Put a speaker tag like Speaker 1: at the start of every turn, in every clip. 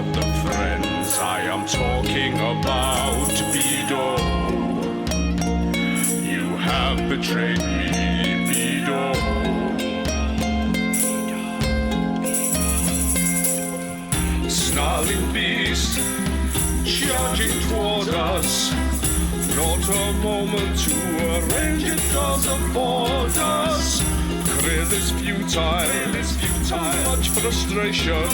Speaker 1: not the friends I am talking about, Beedle. You have betrayed me, Beedle. Snarling beast, charging toward us. Not a moment to arrange, it does afford us. Clear is futile, much frustration.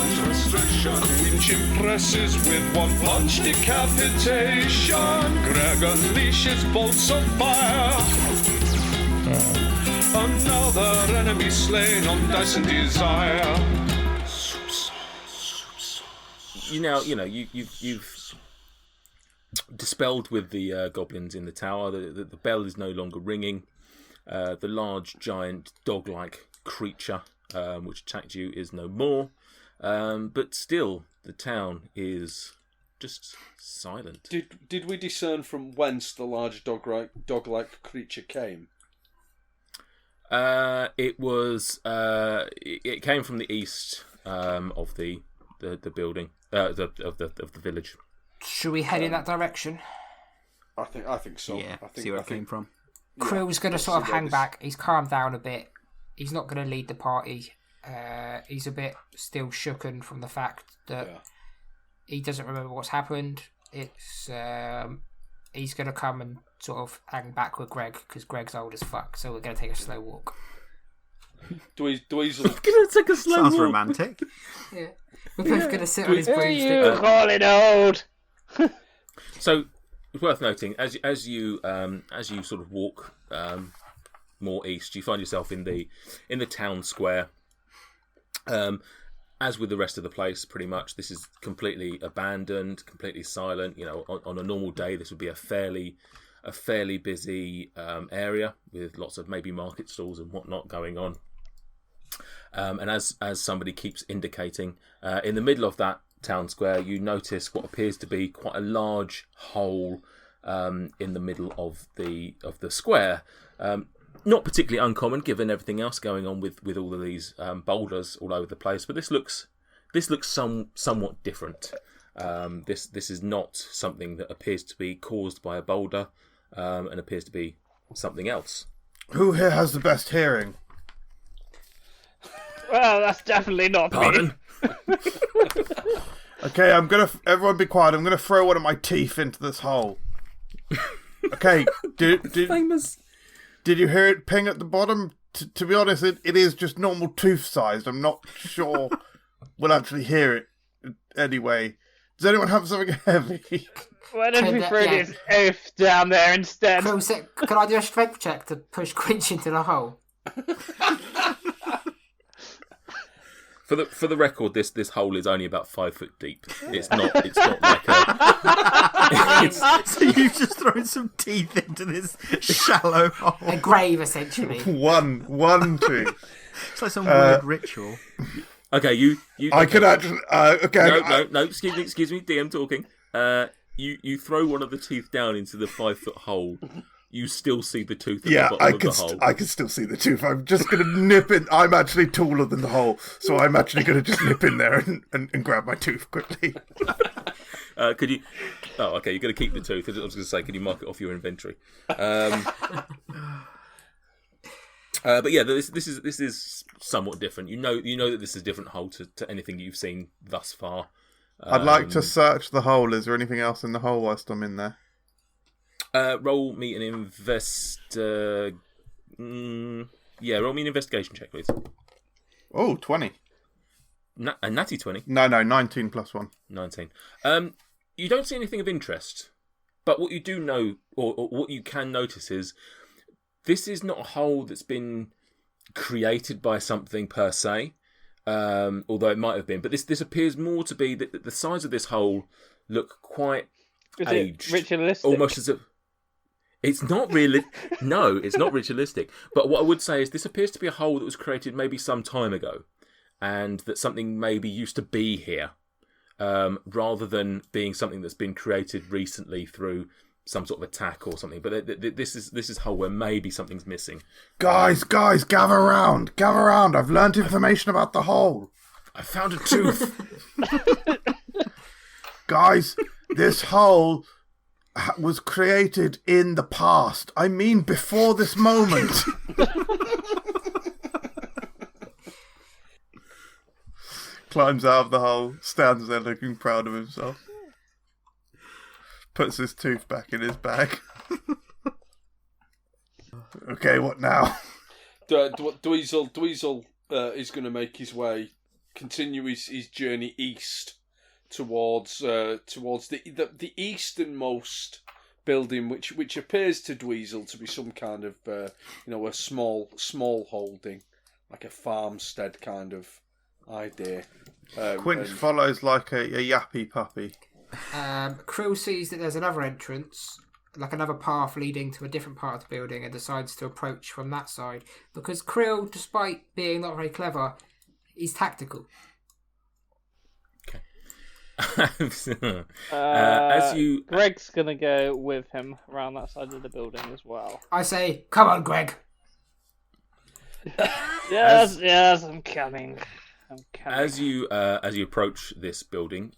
Speaker 1: Quench impresses with one punch decapitation. Greg unleashes bolts of fire. Another enemy slain on Dyson Desire.
Speaker 2: You've dispelled with the goblins in the tower. The bell is no longer ringing. The large, giant, dog-like creature which attacked you is no more. But still, the town is just silent.
Speaker 3: Did we discern from whence the large dog-like creature came?
Speaker 2: It came from the east of the building of the village.
Speaker 4: Should we head in that direction?
Speaker 3: I think so.
Speaker 5: Yeah,
Speaker 3: I think,
Speaker 5: see where it came from.
Speaker 4: Krill's going to sort of hang back. He's calmed down a bit. He's not going to lead the party. He's a bit still shooken from the fact that he doesn't remember what's happened. It's he's going to come and sort of hang back with Greg because Greg's old as fuck. So we're going to take a slow walk.
Speaker 3: Do we
Speaker 2: We're going to take a slow
Speaker 5: Sounds
Speaker 2: walk.
Speaker 5: romantic.
Speaker 4: Yeah, we're both going to sit on his broomstick.
Speaker 6: You call it old?
Speaker 2: So it's worth noting as you sort of walk more east, you find yourself in the town square. As with the rest of the place, pretty much this is completely abandoned, completely silent. You know, on a normal day, this would be a fairly busy area with lots of maybe market stalls and whatnot going on. And as somebody keeps indicating, in the middle of that town square, you notice what appears to be quite a large hole in the middle of the square. Not particularly uncommon given everything else going on with all of these boulders all over the place, but this looks somewhat different. This is not something that appears to be caused by a boulder, and appears to be something else.
Speaker 7: Who here has the best hearing?
Speaker 6: Well, that's definitely not
Speaker 2: Pardon?
Speaker 6: me.
Speaker 7: Okay, everyone be quiet. I'm gonna throw one of my teeth into this hole. Okay,
Speaker 2: Famous.
Speaker 7: did you hear it ping at the bottom? To be honest, it is just normal tooth sized. I'm not sure we'll actually hear it anyway. Does anyone have something heavy?
Speaker 6: Why don't we throw this oaf down there instead?
Speaker 4: Can I do a strength check to push Quinch into the hole?
Speaker 2: For the record, this hole is only about 5 foot deep. It's not like a.
Speaker 5: So you've just thrown some teeth into this shallow hole.
Speaker 4: A grave, essentially.
Speaker 7: One tooth.
Speaker 5: It's like some weird ritual.
Speaker 2: Okay, you.
Speaker 7: I could actually. Okay.
Speaker 2: No. Excuse me. DM talking. You throw one of the teeth down into the 5 foot hole. You still see the tooth at the bottom of the hole.
Speaker 7: I can still see the tooth. I'm just going to nip in. I'm actually taller than the hole, so I'm actually going to just nip in there and grab my tooth quickly.
Speaker 2: Could you? Oh, okay. You're going to keep the tooth. I was going to say, can you mark it off your inventory? But yeah, this is somewhat different. You know that this is a different hole to anything you've seen thus far.
Speaker 7: I'd like to search the hole. Is there anything else in the hole whilst I'm in there?
Speaker 2: Roll me an roll me an investigation check, please.
Speaker 7: Oh, 20.
Speaker 2: A natty 20?
Speaker 7: No, 19 plus 1.
Speaker 2: 19. You don't see anything of interest, but what you do know, or what you can notice is, this is not a hole that's been created by something per se, although it might have been. But this appears more to be that the sides of this hole look quite aged.
Speaker 6: Is it ritualistic?
Speaker 2: Almost as if... It's not really... No, it's not ritualistic. But what I would say is this appears to be a hole that was created maybe some time ago, and that something maybe used to be here, rather than being something that's been created recently through some sort of attack or something. But this is a hole where maybe something's missing.
Speaker 7: Guys, gather around. I've learnt information about the hole.
Speaker 2: I found a tooth.
Speaker 7: Guys, this hole was created in the past. I mean, before this moment. Climbs out of the hole, stands there looking proud of himself. Puts his tooth back in his bag. Okay, what now?
Speaker 3: Dweezil is going to make his way, continue his journey east towards the easternmost building, which appears to Dweezil to be some kind of a small holding, like a farmstead kind of idea.
Speaker 7: Quinch follows like a yappy puppy.
Speaker 4: Krill sees that there's another entrance, like another path leading to a different part of the building, and decides to approach from that side. Because Krill, despite being not very clever, is tactical.
Speaker 2: Okay. As you...
Speaker 6: Greg's going to go with him around that side of the building as well.
Speaker 4: I say, come on, Greg.
Speaker 6: Yes, I'm coming.
Speaker 2: As you approach this building,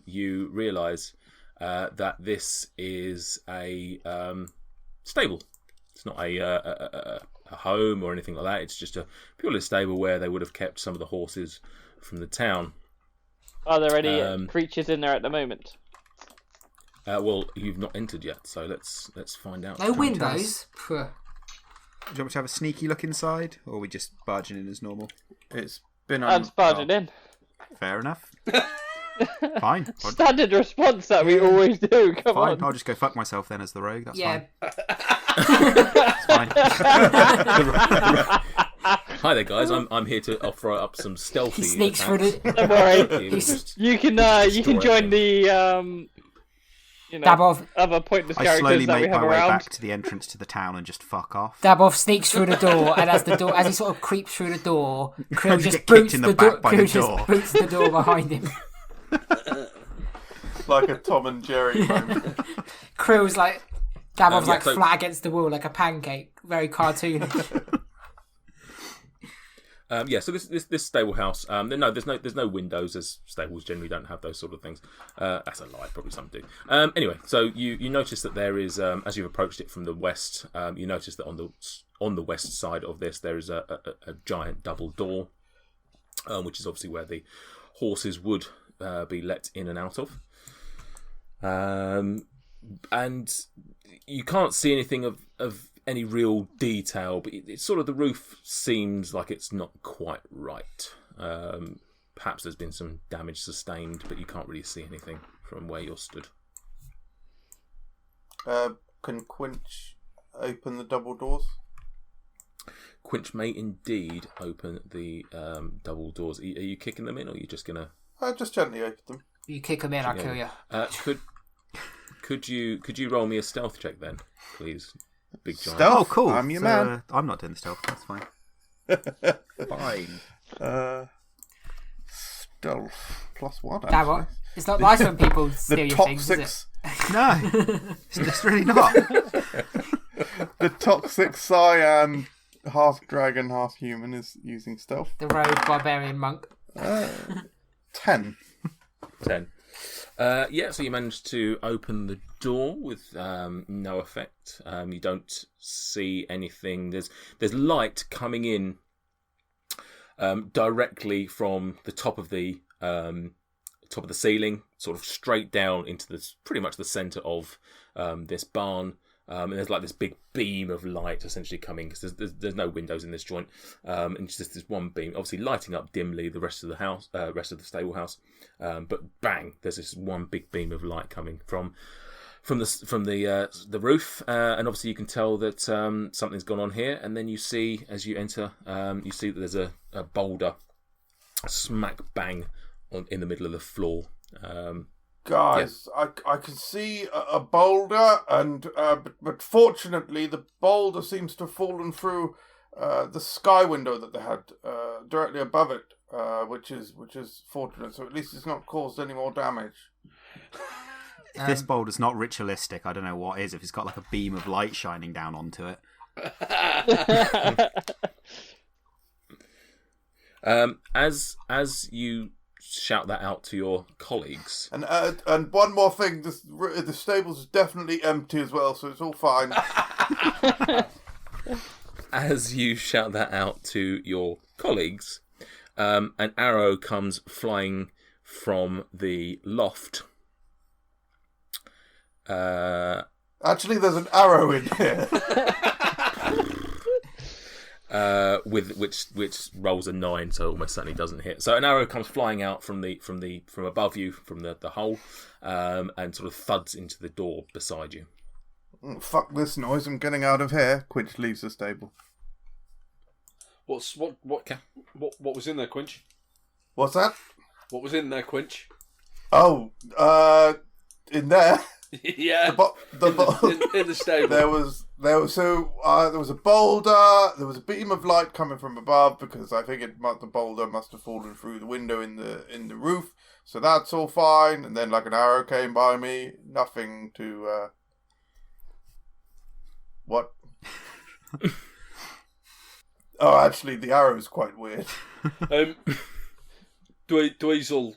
Speaker 2: you realise that this is a stable. It's not a home or anything like that. It's just a purely stable where they would have kept some of the horses from the town.
Speaker 6: Are there any creatures in there at the moment?
Speaker 2: Well, you've not entered yet, so let's find out.
Speaker 4: No windows.
Speaker 5: Do you want me to have a sneaky look inside, or are we just barging in as normal?
Speaker 7: It's been
Speaker 6: I'm barging in.
Speaker 5: Fair enough. Fine.
Speaker 6: Standard response that we always do. Come
Speaker 5: Fine.
Speaker 6: on.
Speaker 5: I'll just go fuck myself then as the rogue. That's
Speaker 4: Yeah.
Speaker 5: fine. That's fine.
Speaker 2: Hi there, guys. I'm here to offer up some stealthy.
Speaker 4: He sneaks through the.
Speaker 6: Don't worry.
Speaker 2: Just
Speaker 6: You can join the
Speaker 4: Dab off.
Speaker 6: other pointless
Speaker 5: I
Speaker 6: characters
Speaker 5: slowly
Speaker 6: that we
Speaker 5: make my
Speaker 6: have
Speaker 5: way
Speaker 6: around.
Speaker 5: back to the entrance to the town and just fuck off.
Speaker 4: Dabov sneaks through the door, and as he sort of creeps through the door, Krill
Speaker 5: You
Speaker 4: just
Speaker 5: get kicked
Speaker 4: boots
Speaker 5: in
Speaker 4: the
Speaker 5: the
Speaker 4: door.
Speaker 5: back by the
Speaker 4: Krill just
Speaker 5: door.
Speaker 4: boots the door behind him.
Speaker 7: like a Tom and Jerry moment.
Speaker 4: Krill's like Dabov's
Speaker 2: yeah,
Speaker 4: like
Speaker 2: so-
Speaker 4: flat against the wall like a pancake, very cartoonish.
Speaker 2: So this stable house. There's no windows, as stables generally don't have those sort of things. That's a lie, probably some do. Anyway, so you notice that there is, as you've approached it from the west, you notice that on the west side of this there is a giant double door, which is obviously where the horses would be let in and out of. And you can't see anything of any real detail, but it's sort of, the roof seems like it's not quite right. Perhaps there's been some damage sustained, but you can't really see anything from where you're stood.
Speaker 7: Can Quinch open the double doors?
Speaker 2: Quinch may indeed open the double doors. Are you kicking them in, or are you just gonna?
Speaker 7: Just gently open them.
Speaker 4: You kick him in, I'll kill you.
Speaker 2: Could you roll me a stealth check then, please? Big giant.
Speaker 7: Stealth?
Speaker 5: Oh, cool.
Speaker 7: I'm your man.
Speaker 5: I'm not doing the stealth. That's fine.
Speaker 7: Fine. Stealth +1.
Speaker 4: Dabov, it's not nice when people steal
Speaker 7: The
Speaker 4: your things,
Speaker 7: toxic,
Speaker 4: is
Speaker 5: No, it's really not.
Speaker 7: the toxic cyan, half dragon, half human, is using stealth.
Speaker 4: it? The rogue barbarian monk.
Speaker 7: 10.
Speaker 2: 10. So you managed to open the door with no effect. You don't see anything. There's light coming in directly from the top of the ceiling, sort of straight down into pretty much the centre of this barn. And there's like this big beam of light essentially coming, because there's no windows in this joint, and it's just this one beam, obviously lighting up dimly the rest of the house, rest of the stable house. But bang, there's this one big beam of light coming from the roof, and obviously you can tell that something's gone on here. And then you see, as you enter, you see that there's a boulder smack bang in the middle of the floor.
Speaker 7: Guys, I can see a boulder, and but fortunately the boulder seems to have fallen through the sky window that they had directly above it, which is fortunate. So at least it's not caused any more damage.
Speaker 5: If this boulder's not ritualistic, I don't know what is. If it's got like a beam of light shining down onto it.
Speaker 2: As you shout that out to your colleagues.
Speaker 7: And one more thing, the stable's definitely empty as well, so it's all fine.
Speaker 2: As you shout that out to your colleagues, an arrow comes flying from the loft.
Speaker 7: Actually, there's an arrow in here.
Speaker 2: With which rolls a 9, so almost certainly doesn't hit. So an arrow comes flying out from above you, from the hole, and sort of thuds into the door beside you.
Speaker 7: Fuck this noise! I'm getting out of here. Quinch leaves the stable.
Speaker 3: What was in there, Quinch?
Speaker 7: What's that?
Speaker 3: What was in there, Quinch?
Speaker 7: Oh, in there.
Speaker 3: Yeah. In the stable.
Speaker 7: There was a boulder. There was a beam of light coming from above because I think the boulder must have fallen through the window in the roof. So that's all fine. And then like an arrow came by me. Nothing to. What? Oh, actually, the arrow's quite weird.
Speaker 3: Dweezil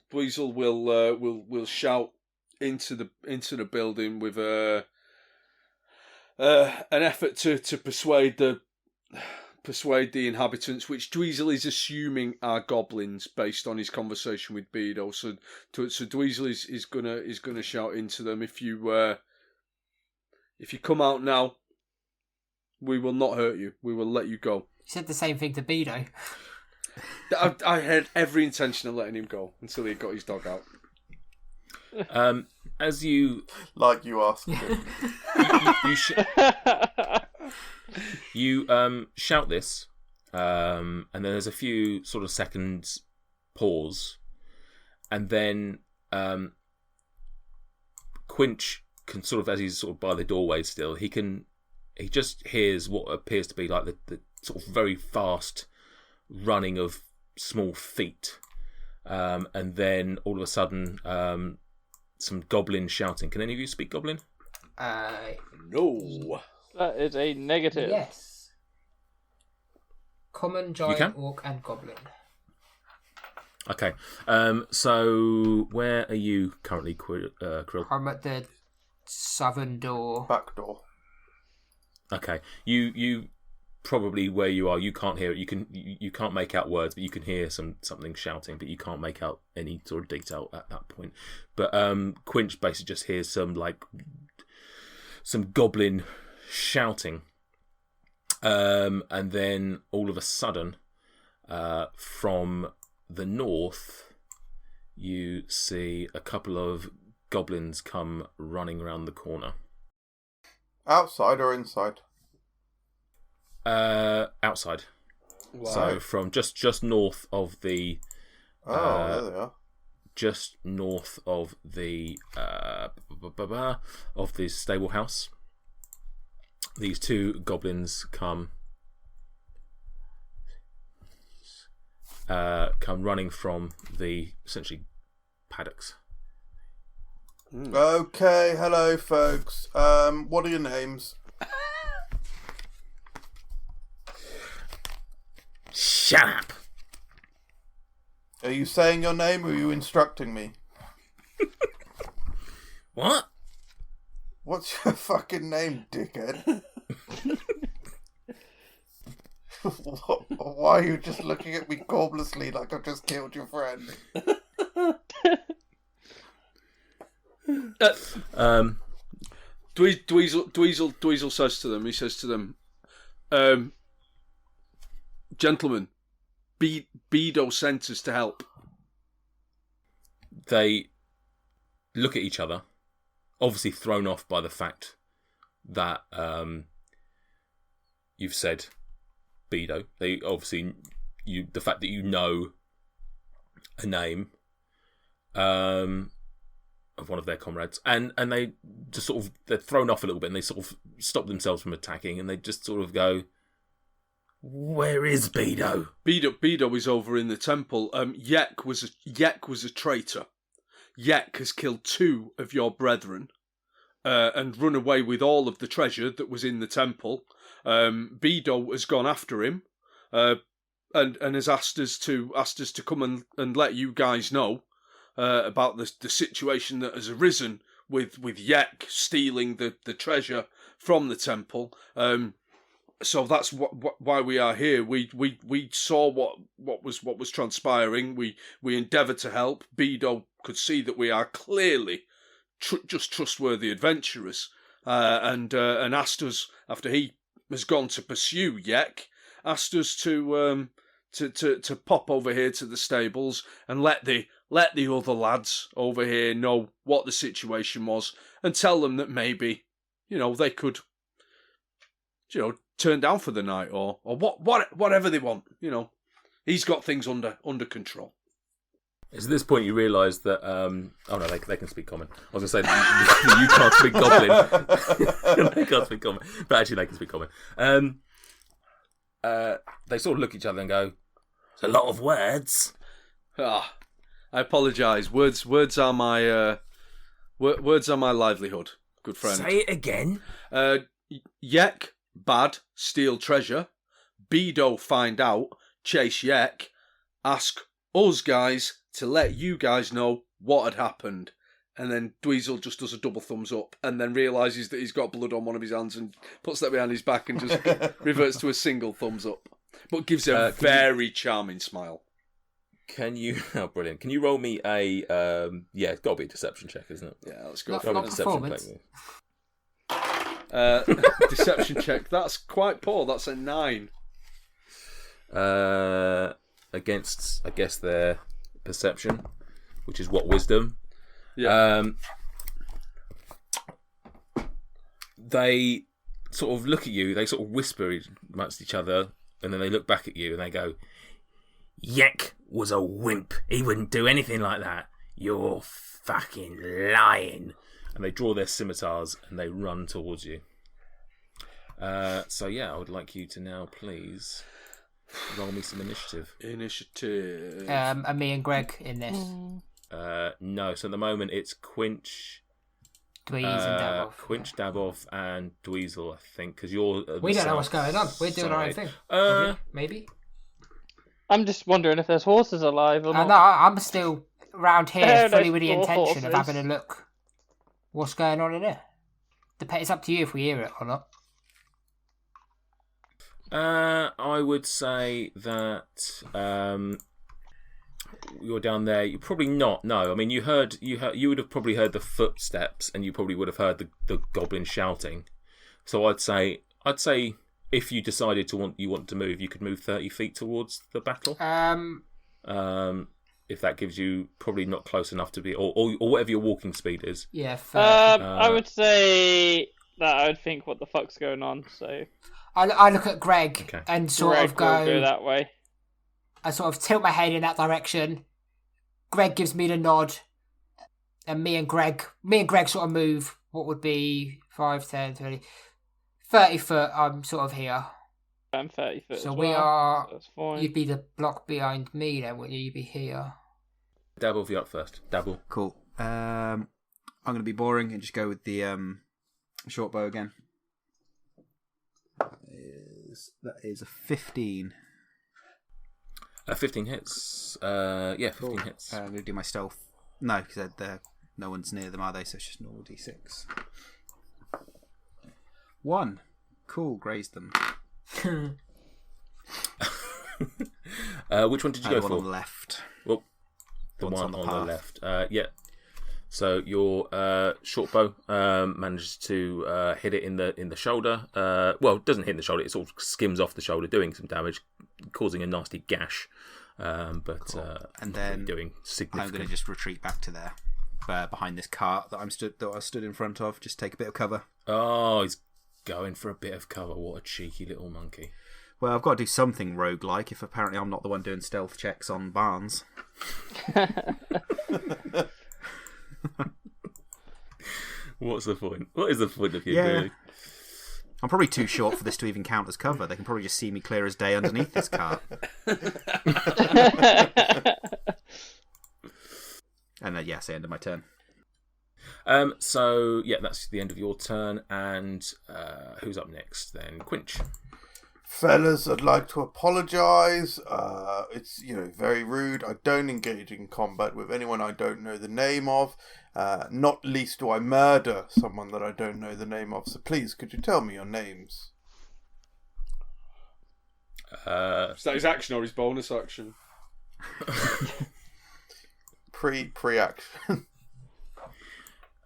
Speaker 3: will shout into the building with an effort to persuade the inhabitants, which Dweezil is assuming are goblins based on his conversation with Beedo. So Dweezil is gonna shout into them, if you come out now, we will not hurt you. We will let you go.
Speaker 4: He said the same thing to Beedo.
Speaker 3: I had every intention of letting him go until he got his dog out.
Speaker 2: As you
Speaker 7: like you asked him.
Speaker 2: you shout this, and then there's a few sort of seconds pause, and then Quinch can sort of, as he's sort of by the doorway still, he just hears what appears to be like the sort of very fast running of small feet, and then all of a sudden some goblin shouting. Can any of you speak goblin?
Speaker 3: No.
Speaker 6: That is a negative.
Speaker 4: Yes. Common, giant, orc, and goblin.
Speaker 2: Okay. So where are you currently, Krill?
Speaker 4: I'm at the southern door.
Speaker 7: Back door.
Speaker 2: Okay. You probably where you are, you can't hear it. You can't make out words, but you can hear something shouting, but you can't make out any sort of detail at that point. But Quinch basically just hears some goblin shouting, and then all of a sudden, from the north, you see a couple of goblins come running around the corner.
Speaker 7: Outside or inside?
Speaker 2: Outside.
Speaker 3: Wow.
Speaker 2: So from just north of the.
Speaker 7: There they are.
Speaker 2: Just north of the stable house. These two goblins come running from the essentially paddocks.
Speaker 7: Okay, hello folks. What are your names?
Speaker 2: Shut up!
Speaker 7: Are you saying your name or are you instructing me?
Speaker 2: What?
Speaker 7: What's your fucking name, dickhead? Why are you just looking at me gormlessly like I've just killed your friend?
Speaker 3: Dweezil says to them, he says to them, gentlemen, Beedo sent us to help.
Speaker 2: They look at each other, obviously thrown off by the fact that you've said Beedo. They obviously, the fact that you know a name of one of their comrades, and they just sort of, they're thrown off a little bit, and they sort of stop themselves from attacking, and they just sort of go, "Where is Beedo?"
Speaker 3: Beedo is over in the temple. Yek was a traitor. Yek has killed 2 of your brethren, and run away with all of the treasure that was in the temple. Beedo has gone after him, and has asked us to come and let you guys know about the situation that has arisen with Yek stealing the treasure from the temple. So that's why we are here. We saw what was transpiring. We endeavoured to help. Bedo could see that we are clearly just trustworthy adventurers, and asked us, after he has gone to pursue Yek, asked us to pop over here to the stables and let the other lads over here know what the situation was, and tell them that maybe, they could, turn down for the night or whatever they want. He's got things under control.
Speaker 2: It's at this point you realise that they can speak common. I was going to say you can't speak goblin. They can't speak common, but actually they can speak common. They sort of look at each other and go, "It's a lot of words."
Speaker 3: I apologise. Words are my words are my livelihood, good friend.
Speaker 2: Say it again.
Speaker 3: Yek, bad, steal treasure. Bedo, find out, chase Yek. Ask us guys to let you guys know what had happened. And then Dweezil just does a double thumbs up and then realises that he's got blood on one of his hands and puts that behind his back and just reverts to a single thumbs up. But gives a very charming smile.
Speaker 2: Can you... Oh, brilliant. Can you roll me a... it's got to be a deception check, isn't it?
Speaker 3: Yeah, let's go
Speaker 4: Not
Speaker 3: for a
Speaker 4: performance.
Speaker 3: deception check. That's quite poor. That's a 9.
Speaker 2: Against, I guess, their perception, which is what, wisdom?
Speaker 3: Yeah.
Speaker 2: They sort of look at you, they sort of whisper amongst each other, and then they look back at you and they go, "Yek was a wimp. He wouldn't do anything like that. You're fucking lying." And they draw their scimitars and they run towards you. I would like you to now please roll me some initiative.
Speaker 3: Initiative.
Speaker 4: And me and Greg in this.
Speaker 2: No, so at the moment it's Quinch,
Speaker 4: Dweez and Dabov.
Speaker 2: Quinch, Dabov, and Dweezil, I think, because you're.
Speaker 4: We don't know what's going on. We're doing our own thing. Maybe.
Speaker 6: I'm just wondering if there's horses alive or not.
Speaker 4: No, I'm still around here fully with the
Speaker 6: There's
Speaker 4: intention of
Speaker 6: horses.
Speaker 4: having a look. What's going on in here? It's up to you if we hear it or not.
Speaker 2: I would say that you're down there. You're probably not. No, I mean you would have probably heard the footsteps, and you probably would have heard the goblin shouting. So I'd say if you decided you want to move, you could move 30 feet towards the battle. If that gives you probably not close enough to be, or whatever your walking speed is.
Speaker 4: Yeah.
Speaker 6: I would say that I would think, what the fuck's going on? So
Speaker 4: I look at Greg and sort of
Speaker 6: Greg will go that way.
Speaker 4: I sort of tilt my head in that direction. Greg gives me the nod, and me and Greg sort of move. What would be 5, 10, 20, 30 foot? I'm sort of here.
Speaker 6: I'm 30 foot.
Speaker 4: So
Speaker 6: as
Speaker 4: we
Speaker 6: well,
Speaker 4: are.
Speaker 6: so that's fine.
Speaker 4: You'd be the block behind me then, wouldn't you? You'd be here.
Speaker 2: Dabble, you up first. Dabble.
Speaker 5: Cool. I'm going to be boring and just go with the short bow again. That is a 15.
Speaker 2: 15 hits. 15 hits.
Speaker 5: I'm going to do my stealth. No, because no one's near them, are they? So it's just normal d6. 1. Cool, grazed them.
Speaker 2: Which one did you go
Speaker 5: the
Speaker 2: for?
Speaker 5: one on the left.
Speaker 2: Well, the one on the left. Yeah. So your short bow manages to hit it in the shoulder. Well, it doesn't hit in the shoulder. It sort of skims off the shoulder, doing some damage, causing a nasty gash. Cool.
Speaker 5: And then
Speaker 2: doing significant.
Speaker 5: I'm going to just retreat back to there, behind this cart that I stood in front of. Just take a bit of cover.
Speaker 2: Oh, he's going for a bit of cover. What a cheeky little monkey.
Speaker 5: Well, I've got to do something roguelike if apparently I'm not the one doing stealth checks on Barnes.
Speaker 2: What's the point? What is the point of you doing?
Speaker 5: I'm probably too short for this to even count as cover. They can probably just see me clear as day underneath this cart. And then, yes, the end of my turn.
Speaker 2: So, yeah, that's the end of your turn. And who's up next then? Quinch.
Speaker 7: Fellas, I'd like to apologise. It's, very rude. I don't engage in combat with anyone I don't know the name of. Not least do I murder someone that I don't know the name of. So please, could you tell me your names?
Speaker 3: Is that his action or his bonus action?
Speaker 7: Pre-action.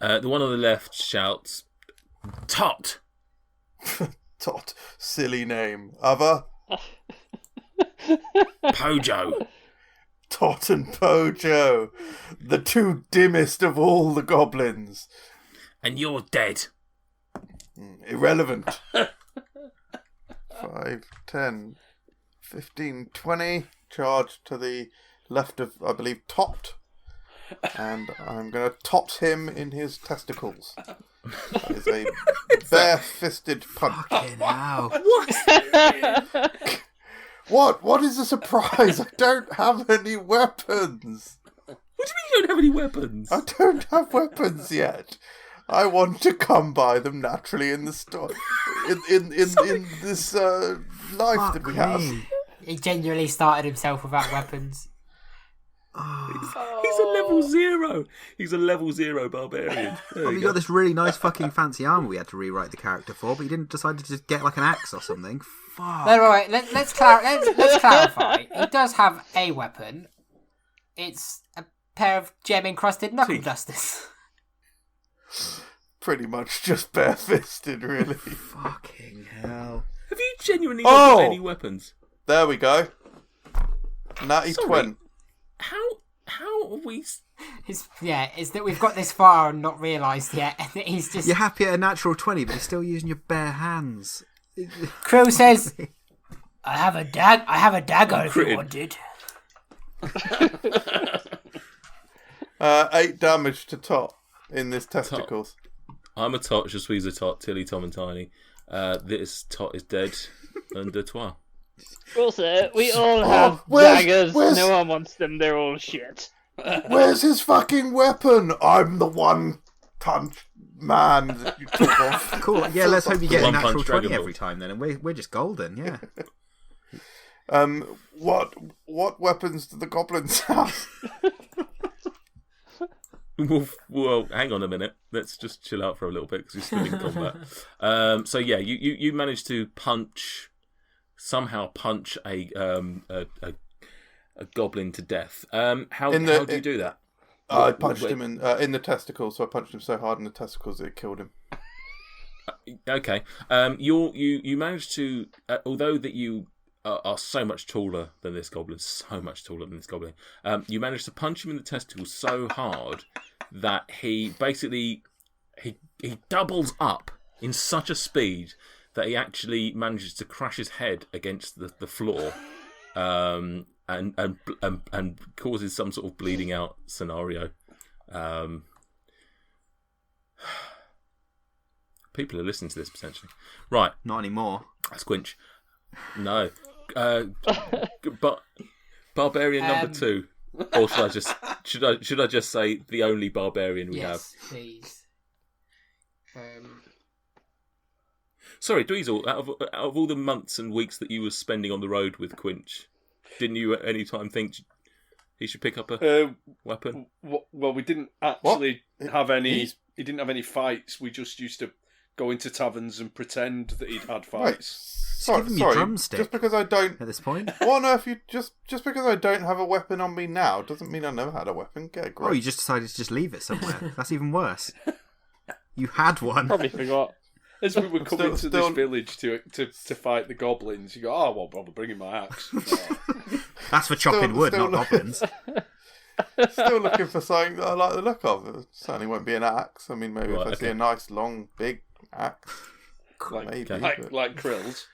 Speaker 2: The one on the left shouts, "Tot!"
Speaker 7: Tot. Silly name. Other?
Speaker 2: Pojo.
Speaker 7: Tot and Pojo. The two dimmest of all the goblins.
Speaker 2: And you're dead.
Speaker 7: Irrelevant. 5, 10, 15, 20. Charge to the left of, I believe, Tot. And I'm going to tot him in his testicles. That is a bare-fisted punch.
Speaker 5: Fucking hell.
Speaker 7: What? What is the surprise? I don't have any weapons.
Speaker 2: What do you mean you don't have any weapons?
Speaker 7: I don't have weapons yet. I want to come by them naturally in the story, in this life that we have.
Speaker 4: He genuinely started himself without weapons.
Speaker 2: He's a level 0. He's a level 0 barbarian.
Speaker 5: We got this really nice fucking fancy armour we had to rewrite the character for, but he didn't decide to just get like an axe or something. Fuck.
Speaker 4: No, right. Let's clarify. He does have a weapon. It's a pair of gem-encrusted knuckle dusters.
Speaker 7: Pretty much just bare-fisted, really.
Speaker 5: Fucking hell.
Speaker 2: Have you genuinely not got any weapons?
Speaker 7: There we go. Natty 20.
Speaker 2: How are we...
Speaker 4: It's that we've got this far and not realised yet. And that he's just...
Speaker 5: You're happy at a natural 20, but you're still using your bare hands.
Speaker 4: Krill says, I have a dagger if you wanted.
Speaker 7: 8 damage to Tot in this testicles.
Speaker 2: I'm a Tot, je suis a Tot, Tilly, Tom and Tiny. This Tot is dead under toi.
Speaker 6: Also, we all have daggers. No one wants them. They're all shit.
Speaker 7: Where's his fucking weapon? I'm the one punch man that you took off.
Speaker 5: Cool. Yeah, let's hope you get a natural 20
Speaker 2: Dragon
Speaker 5: every time then, and we're just golden. Yeah.
Speaker 7: What weapons do the goblins have?
Speaker 2: Well, hang on a minute. Let's just chill out for a little bit because we're still in combat. So yeah, you managed to somehow punch a goblin to death. How do you do that?
Speaker 7: I punched him in the testicles. So I punched him so hard in the testicles that it killed him.
Speaker 2: Okay. You managed to, although that you are so much taller than this goblin, you managed to punch him in the testicles so hard that he basically he doubles up in such a speed that he actually manages to crash his head against the floor, and causes some sort of bleeding out scenario. People are listening to this potentially, right?
Speaker 5: Not anymore.
Speaker 2: Squinch. No, but barbarian number 2, or should I just say the only barbarian we have?
Speaker 4: Yes, please.
Speaker 2: Sorry, Dweezil, out of all the months and weeks that you were spending on the road with Quinch, didn't you at any time think he should pick up a weapon?
Speaker 3: Well, we didn't actually have any. He didn't have any fights. We just used to go into taverns and pretend that he'd had fights.
Speaker 7: Sorry,
Speaker 5: Give him your drumstick.
Speaker 7: Just because I don't
Speaker 5: At this point.
Speaker 7: What on earth? You just because I don't have a weapon on me now doesn't mean I never had a weapon. Get a grip.
Speaker 5: Oh, you just decided to just leave it somewhere. That's even worse. You had one.
Speaker 6: Probably forgot.
Speaker 3: As we were coming to this village to fight the goblins, you go, oh, well, I'm bringing my axe.
Speaker 5: That's for chopping wood, not goblins.
Speaker 7: Still looking for something that I like the look of. It certainly won't be an axe. I mean, maybe if I see a nice, long, big axe.
Speaker 3: Like Krill's.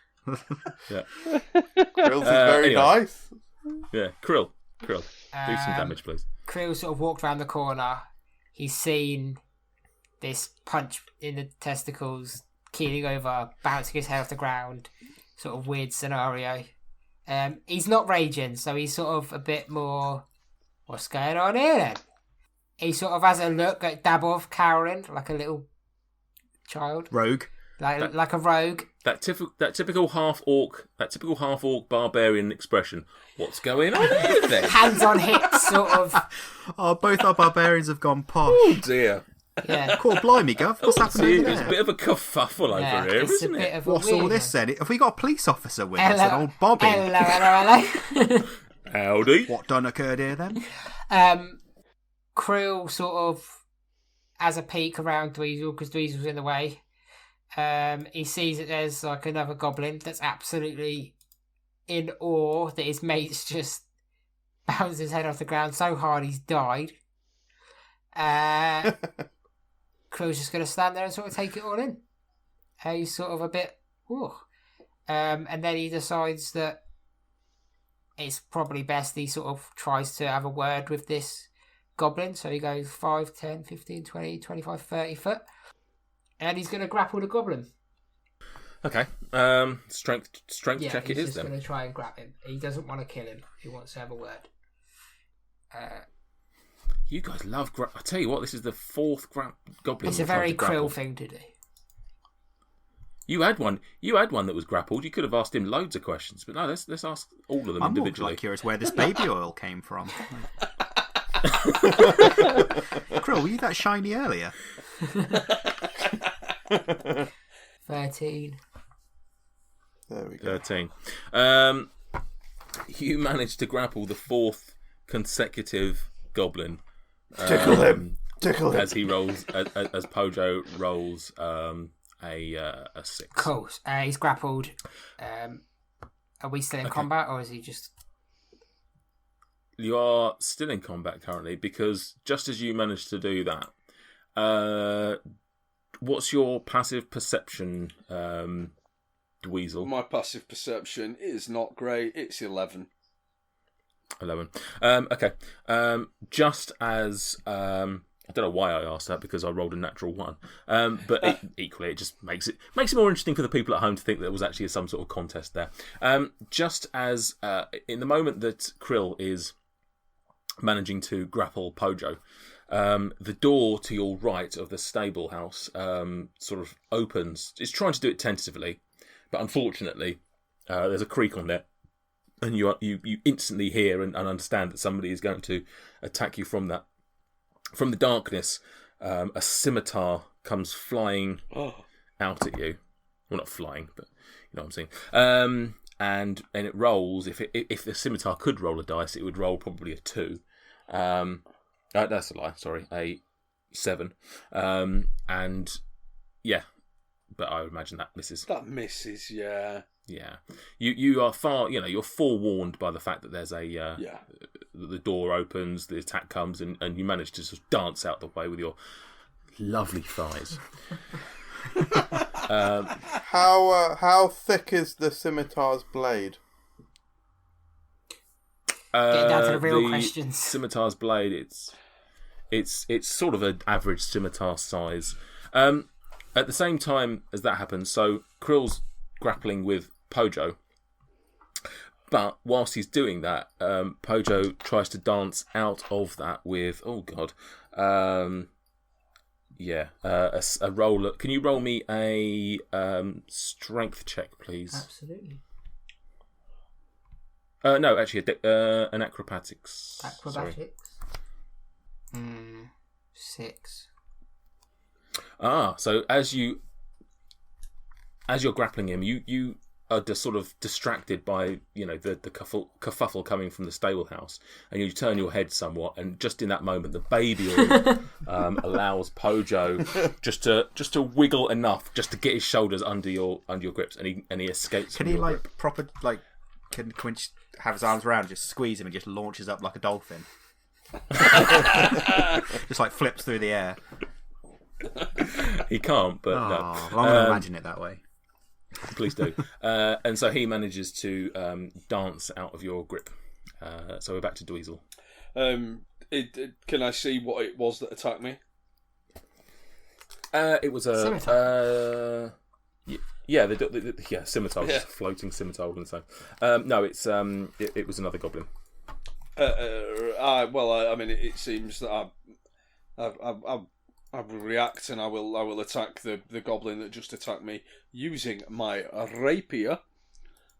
Speaker 2: Yeah.
Speaker 7: Krill's is very nice.
Speaker 2: Yeah, Krill. Do some damage, please.
Speaker 4: Krill sort of walked around the corner. He's seen this punch in the testicles, keeling over, bouncing his head off the ground. Sort of weird scenario. He's not raging, so he's sort of a bit more, what's going on here then? He sort of has a look at Dabov cowering like a little child.
Speaker 5: Rogue.
Speaker 4: like a rogue.
Speaker 2: That typical half orc barbarian expression. What's going on here then?
Speaker 4: Hands on hips, sort of.
Speaker 5: Oh, both our barbarians have gone posh.
Speaker 2: Oh dear.
Speaker 4: Yeah.
Speaker 5: Cool, blimey, Gov. What's happening
Speaker 2: It's a
Speaker 5: there?
Speaker 2: bit of a kerfuffle over here,
Speaker 4: It's
Speaker 2: isn't
Speaker 4: a bit
Speaker 2: it?
Speaker 4: of a
Speaker 5: What's all
Speaker 4: weird
Speaker 5: this
Speaker 4: one.
Speaker 5: then? Have we got a police officer with us? An
Speaker 4: Hello,
Speaker 5: old Bobby?
Speaker 4: hello.
Speaker 2: Howdy.
Speaker 5: What done occurred here then?
Speaker 4: Krill sort of has a peek around Dweezil because Dweezil's in the way. He sees that there's like another goblin that's absolutely in awe that his mate's just bounced his head off the ground so hard he's died. Krill's just going to stand there and sort of take it all in. He's sort of a bit, whew. And then he decides that it's probably best he sort of tries to have a word with this goblin. So he goes 5, 10, 15, 20, 25, 30 foot. And he's going to grapple the goblin.
Speaker 2: Okay. Strength check it is then.
Speaker 4: He's just going to try and grab him. He doesn't want to kill him. He wants to have a word.
Speaker 2: You guys love I tell you what, this is the fourth goblin.
Speaker 4: It's a very Krill thing to do.
Speaker 2: You had one that was grappled. You could have asked him loads of questions, but no, let's ask all of them
Speaker 5: I'm more
Speaker 2: individually.
Speaker 5: like curious where this baby oil came from. Krill, were you that shiny earlier?
Speaker 4: 13.
Speaker 7: There we go.
Speaker 2: 13. You managed to grapple the fourth consecutive goblin.
Speaker 7: Tickle him.
Speaker 2: As he rolls, as Pojo rolls a 6.
Speaker 4: Cool. He's grappled. Are we still in combat, or is he just...
Speaker 2: You are still in combat currently, because just as you managed to do that, what's your passive perception, Dweezil?
Speaker 3: My passive perception is not great. It's 11.
Speaker 2: 11. Okay. Just as I don't know why I asked that, because I rolled a natural 1. But equally, it just makes it more interesting for the people at home to think there was actually some sort of contest there. Just as in the moment that Krill is managing to grapple Pojo, the door to your right of the stable house sort of opens. It's trying to do it tentatively, but unfortunately, there's a creak on there. And you instantly hear and understand that somebody is going to attack you from that. From the darkness, a scimitar comes flying out at you. Well, not flying, but you know what I'm saying. And it rolls. If the scimitar could roll a dice, it would roll probably a 2. That's a lie. Sorry, a 7. And yeah, but I would imagine that misses.
Speaker 3: That misses, yeah.
Speaker 2: Yeah, you are you're forewarned by the fact that there's the door opens, the attack comes, and you manage to sort of dance out the way with your lovely thighs.
Speaker 7: How thick is the scimitar's blade?
Speaker 4: Getting down to the real questions.
Speaker 2: Scimitar's blade, it's sort of an average scimitar size. At the same time as that happens, so Krill's grappling with Pojo, but whilst he's doing that, Pojo tries to dance out of that with a roll. Can you roll me a strength check, please?
Speaker 4: Absolutely.
Speaker 2: No, actually, an acrobatics.
Speaker 4: Acrobatics. 6.
Speaker 2: So as you're grappling him, you are just sort of distracted by the kerfuffle coming from the stable house, and you turn your head somewhat, and just in that moment, the baby oil allows Pojo just to wiggle enough just to get his shoulders under your grips, and he escapes.
Speaker 5: Can he can Quinch have his arms around, just squeeze him, and just launches up like a dolphin? Just like flips through the air.
Speaker 2: He can't, but no.
Speaker 5: Well, I'm going to imagine it that way.
Speaker 2: Please do. And so he manages to dance out of your grip. So we're back to Dweezil.
Speaker 3: Can I see what it was that attacked me?
Speaker 2: It was a
Speaker 4: scimitar.
Speaker 2: Scimitar,
Speaker 3: Yeah.
Speaker 2: floating scimitar. No, it was another goblin.
Speaker 3: It seems that I'm I will react, and I will attack the goblin that just attacked me using my rapier.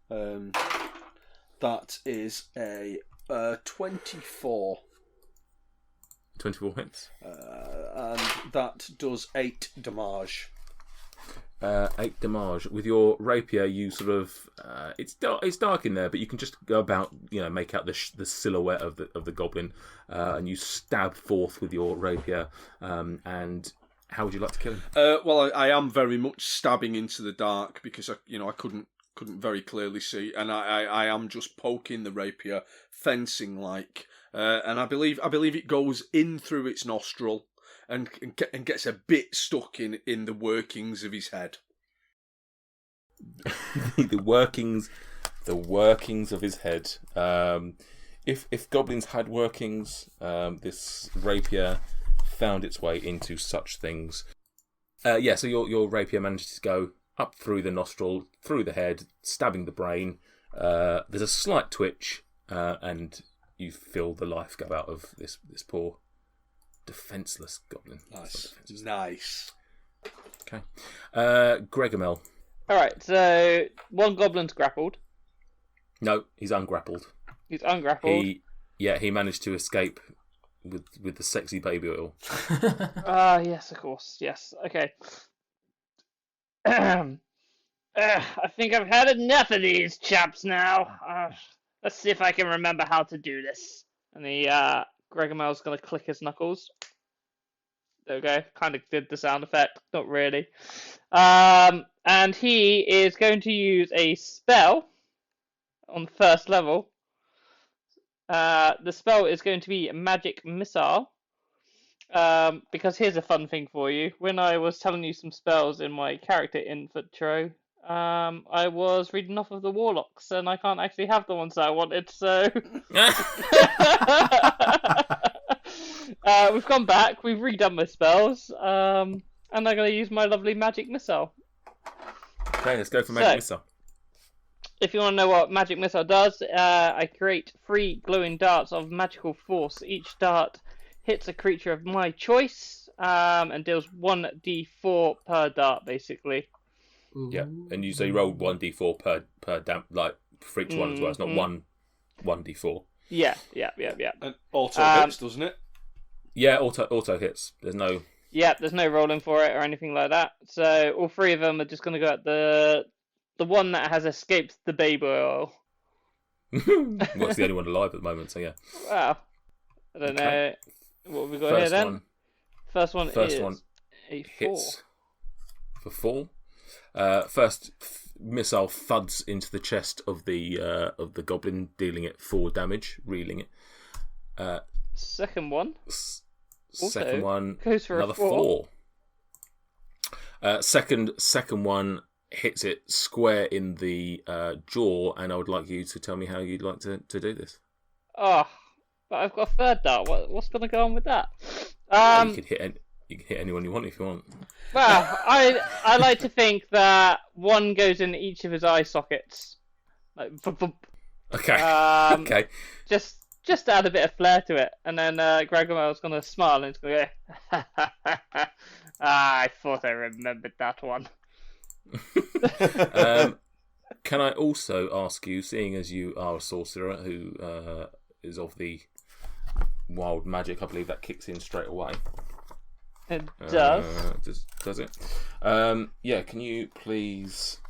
Speaker 3: That is a 24.
Speaker 2: 24 hits.
Speaker 3: And that does 8 damage.
Speaker 2: 8 damage. With your rapier, you sort of it's dark in there, but you can just go about, make out the silhouette of the goblin, and you stab forth with your rapier. And how would you like to kill him?
Speaker 3: Well, I am very much stabbing into the dark because I couldn't very clearly see, and I am just poking the rapier, fencing like, and I believe it goes in through its nostril. And gets a bit stuck in the workings of his head.
Speaker 2: the workings of his head. If goblins had workings, this rapier found its way into such things. So your rapier manages to go up through the nostril, through the head, stabbing the brain. There's a slight twitch, and you feel the life go out of this poor defenseless goblin.
Speaker 3: Nice.
Speaker 2: Okay. Gregomel.
Speaker 6: Alright, so one goblin's grappled.
Speaker 2: No, he's ungrappled.
Speaker 6: He's ungrappled.
Speaker 2: He managed to escape with the sexy baby oil.
Speaker 6: Yes, of course. Yes. Okay. I think I've had enough of these chaps now. Let's see if I can remember how to do this. And the Gregomel's going to click his knuckles. There we go. Kind of did the sound effect. Not really. And he is going to use a spell on first level. The spell is going to be Magic Missile. Because here's a fun thing for you. When I was telling you some spells in my character intro, I was reading off of the Warlocks, and I can't actually have the ones that I wanted, so... we've gone back, we've redone my spells, and I'm going to use my lovely Magic Missile.
Speaker 2: Okay, let's go for Magic Missile.
Speaker 6: If you want to know what Magic Missile does, I create 3 glowing darts of magical force. Each dart hits a creature of my choice, and deals 1d4 per dart, basically.
Speaker 2: Yeah, and you roll 1d4 per for each one as well. It's not 1d4.
Speaker 6: Yeah.
Speaker 3: And auto hits, doesn't it?
Speaker 2: Yeah, auto hits. There's no.
Speaker 6: Yeah, there's no rolling for it or anything like that. So all 3 of them are just going to go at the one that has escaped the baby oil.
Speaker 2: Well, it's the only one alive at the moment, so yeah.
Speaker 6: Wow. I don't know. What have we got here then? First one is a 4.
Speaker 2: Hits for 4. First missile thuds into the chest of the goblin, dealing it 4 damage, reeling it.
Speaker 6: Second one.
Speaker 2: Second one
Speaker 6: goes for
Speaker 2: another
Speaker 6: 4.
Speaker 2: Second one hits it square in the jaw, and I would like you to tell me how you'd like to do this.
Speaker 6: Oh, but I've got a third dart. What's going to go on with that?
Speaker 2: You can hit anyone you want if you want.
Speaker 6: Well, I like to think that one goes in each of his eye sockets. Like,
Speaker 2: Okay. Okay.
Speaker 6: Just to add a bit of flair to it, and then Gregomel's going to smile and it's going to go, I thought I remembered that one.
Speaker 2: Can I also ask you, seeing as you are a sorcerer who is of the wild magic, I believe that kicks in straight away.
Speaker 6: It does.
Speaker 2: Does it? Yeah, can you please...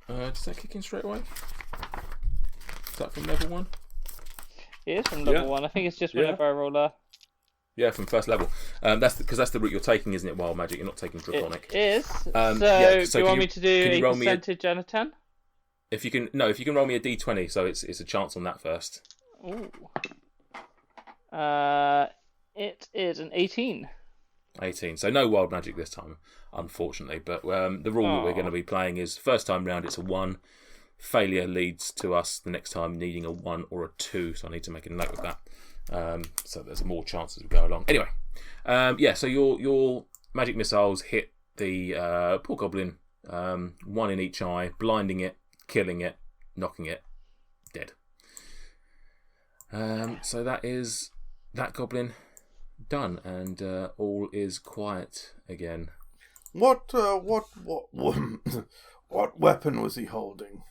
Speaker 2: does that kick in straight away? Is that from level 1?
Speaker 6: It is from level 1. I think it's just whenever I roll a...
Speaker 2: Yeah, from first level. That's because that's the route you're taking, isn't it? Wild magic. You're not taking draconic.
Speaker 6: It is.
Speaker 2: So
Speaker 6: do you want me to do a percentage and a 10?
Speaker 2: If you can roll me a d20, so it's a chance on that first.
Speaker 6: Ooh. It is an 18.
Speaker 2: 18. So no wild magic this time, unfortunately. But the rule that we're going to be playing is first time round it's a 1. Failure leads to us the next time needing a 1 or a 2. So I need to make a note of that. So there's more chances as we go along. Anyway, so your magic missiles hit the poor goblin, 1 in each eye, blinding it, killing it, knocking it dead. So that is that goblin done, and all is quiet again.
Speaker 7: What weapon was he holding?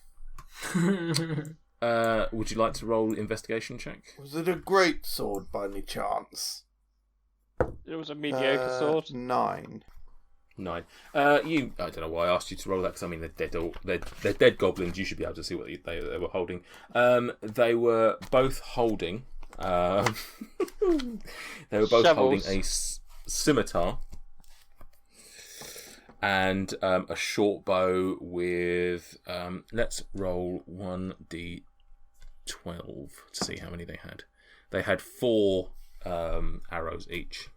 Speaker 2: Would you like to roll investigation check?
Speaker 7: Was it a great sword by any chance?
Speaker 6: It was a mediocre sword.
Speaker 7: 9.
Speaker 2: 9. I don't know why I asked you to roll that, because I mean they're dead goblins. You should be able to see what they were holding. They were both holding. They were both
Speaker 6: Shovels.
Speaker 2: holding a scimitar and a short bow with. Let's roll 1d12 to see how many they had. They had 4 arrows each.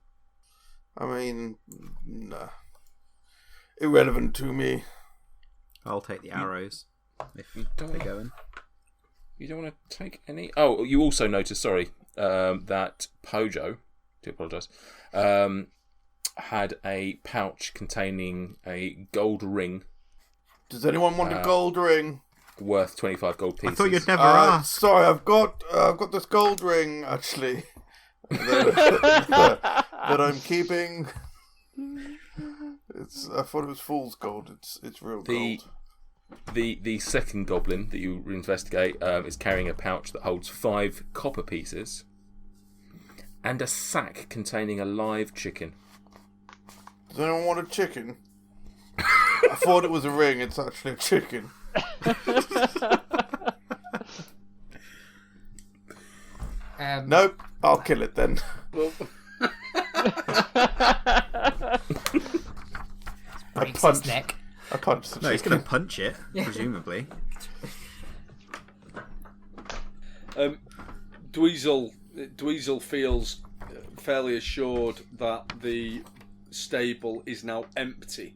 Speaker 7: I mean, nah. Irrelevant to me.
Speaker 5: I'll take the arrows if
Speaker 2: don't
Speaker 5: they're going.
Speaker 2: You don't want to take any. Oh, you also noticed. Sorry, that Pojo. Do apologise. Had a pouch containing a gold ring.
Speaker 7: Does anyone want a gold ring?
Speaker 2: Worth 25 gold pieces.
Speaker 5: I thought you'd never ask.
Speaker 7: Sorry, I've got this gold ring actually that I'm keeping. I thought it was fool's gold. It's real gold.
Speaker 2: The second goblin that you investigate is carrying a pouch that holds 5 copper pieces and a sack containing a live chicken.
Speaker 7: Does anyone want a chicken? I thought it was a ring. It's actually a chicken. Nope. I'll kill it then. I punched
Speaker 4: his neck.
Speaker 7: I punched the
Speaker 5: No, he's
Speaker 7: chicken.
Speaker 5: going to punch it, presumably.
Speaker 3: Dweezil feels fairly assured that the stable is now empty.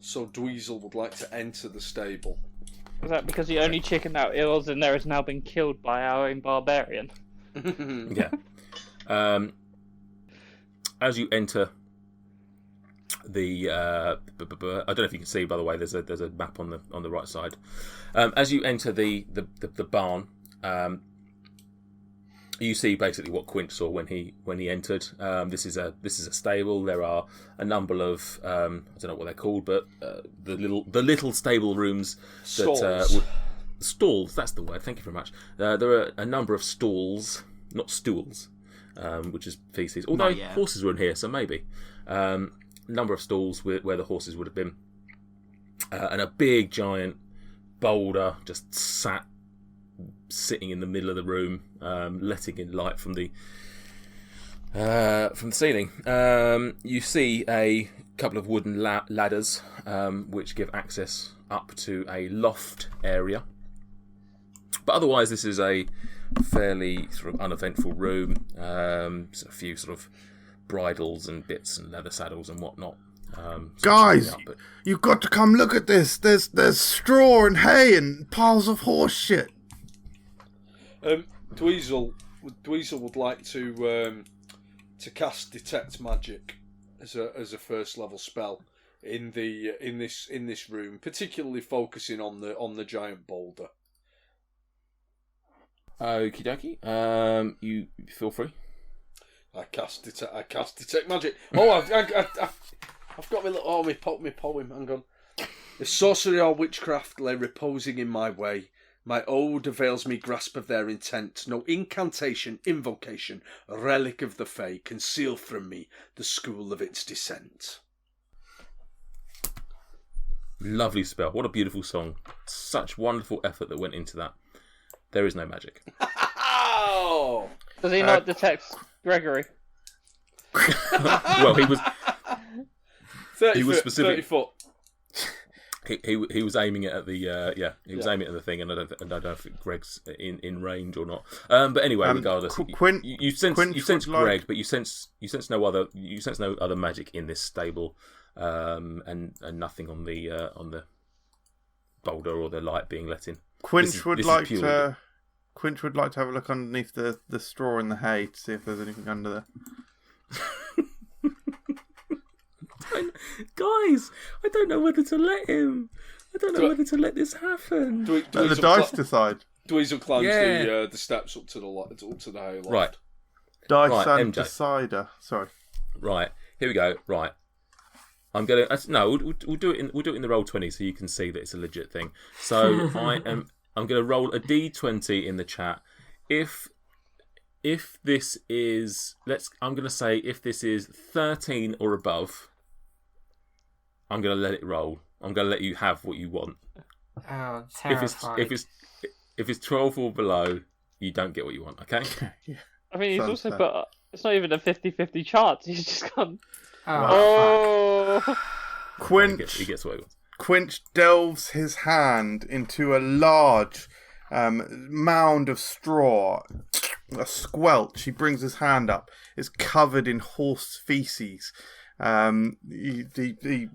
Speaker 3: So Dweezil would like to enter the stable.
Speaker 6: Was that because the only chicken that was in there has now been killed by our own barbarian?
Speaker 2: Yeah. As you enter the, I don't know if you can see. By the way, there's a map on the right side. As you enter the barn, you see basically what Quint saw when he entered. This is a stable. There are a number of I don't know what they're called, but the little stable rooms.
Speaker 3: Stalls.
Speaker 2: Stalls. That's the word. Thank you very much. There are a number of stalls, not stools, which is feces. Although horses were in here, so maybe. Number of stalls where the horses would have been, and a big giant boulder just sitting in the middle of the room, letting in light from the ceiling. You see a couple of wooden ladders which give access up to a loft area. But otherwise, this is a fairly sort of uneventful room. A few sort of bridles and bits and leather saddles and whatnot.
Speaker 7: Guys, you've got to come look at this. There's straw and hay and piles of horse shit.
Speaker 3: Dweezil would like to cast detect magic as a first level spell in this room, particularly focusing on the giant boulder.
Speaker 2: Okie dokie. You feel free.
Speaker 3: I cast detect magic. Oh, I've got my little my poem. Hang on. If sorcery or witchcraft lay reposing in my way, my ode avails me grasp of their intent. No incantation, invocation, relic of the Fae conceal from me the school of its descent.
Speaker 2: Lovely spell. What a beautiful song. Such wonderful effort that went into that. There is no magic.
Speaker 3: Oh!
Speaker 6: Does he not detect Gregory?
Speaker 2: Well, he was
Speaker 3: 30
Speaker 2: He was
Speaker 3: foot,
Speaker 2: specific.
Speaker 3: 30 foot.
Speaker 2: He was aiming it at the he was aiming it at the thing, and I don't know if Greg's in range or not. But anyway, regardless, you sense Greg, but you sense no other magic in this stable, and nothing on the boulder or the light being let in.
Speaker 7: Quinch would like to have a look underneath the straw and the hay to see if there's anything under there.
Speaker 2: Guys, I don't know whether to let him. I don't know whether to let this happen.
Speaker 7: Let the dice decide.
Speaker 3: Dweezil climbs the steps up to the hay loft.
Speaker 2: Right.
Speaker 7: Dice
Speaker 2: Right,
Speaker 7: and
Speaker 2: MJ.
Speaker 7: decider. Sorry.
Speaker 2: Right, here we go. Right, I'm gonna. No, we'll do it in. We'll do it in the roll-20 so you can see that it's a legit thing. So I'm gonna roll a d20 in the chat. If this is, I'm gonna say if this is 13 or above, I'm gonna let it roll. I'm gonna let you have what you want.
Speaker 4: Oh, terrifying.
Speaker 2: If it's 12 or below, you don't get what you want. Okay.
Speaker 6: I mean, he's
Speaker 7: Sounds
Speaker 6: also
Speaker 7: fair.
Speaker 6: put. It's not even a 50-50 chance. He's just gone.
Speaker 4: Oh,
Speaker 7: Quinch.
Speaker 2: He gets what he wants.
Speaker 7: Quinch delves his hand into a large mound of straw. A squelch. He brings his hand up. It's covered in horse feces. He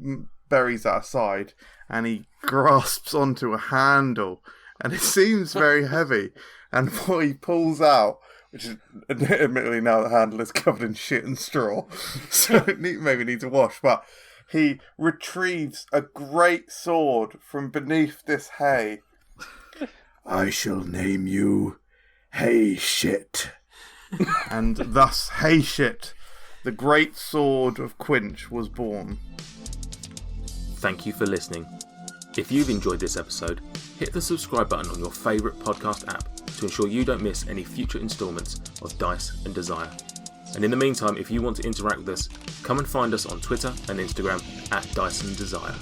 Speaker 7: buries that aside and he grasps onto a handle. And it seems very heavy. And what he pulls out, which is admittedly now the handle is covered in shit and straw, so it maybe needs a wash, but he retrieves a great sword from beneath this hay. I shall name you Hay Shit. And thus Hay Shit, the great sword of Quinch, was born.
Speaker 2: Thank you for listening. If you've enjoyed this episode, hit the subscribe button on your favourite podcast app to ensure you don't miss any future instalments of Dice and Desire. And in the meantime, if you want to interact with us, come and find us on Twitter and Instagram @Dice and Desire.